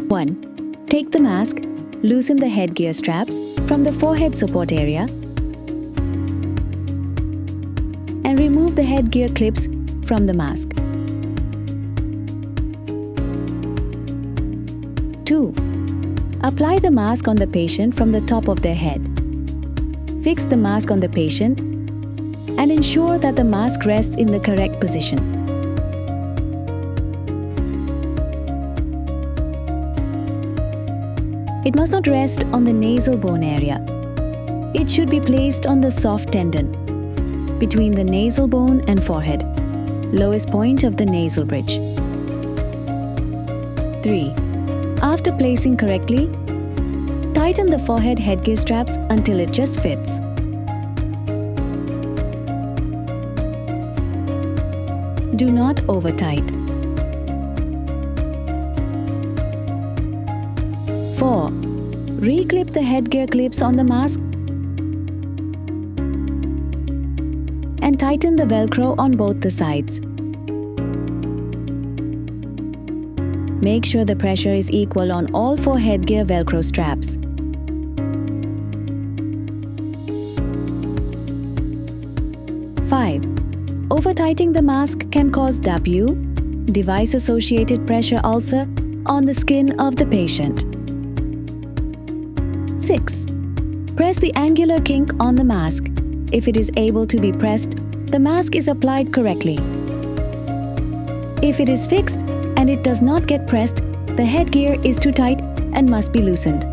1. Take the mask, loosen the headgear straps from the forehead support area and remove the headgear clips from the mask. 2. Apply the mask on the patient from the top of their head. Fix the mask on the patient and ensure that the mask rests in the correct position. It must not rest on the nasal bone area. It should be placed on the soft tendon between the nasal bone and forehead, lowest point of the nasal bridge. 3. After placing correctly, tighten the forehead headgear straps until it just fits. Do not over-tight. 4. Re-clip the headgear clips on the mask and tighten the Velcro on both the sides. Make sure the pressure is equal on all 4 headgear Velcro straps. 5. Over-tightening the mask can cause DAPU, device-associated pressure ulcer, on the skin of the patient. 6. Press the angular kink on the mask. If it is able to be pressed, the mask is applied correctly. If it is fixed and it does not get pressed, the headgear is too tight and must be loosened.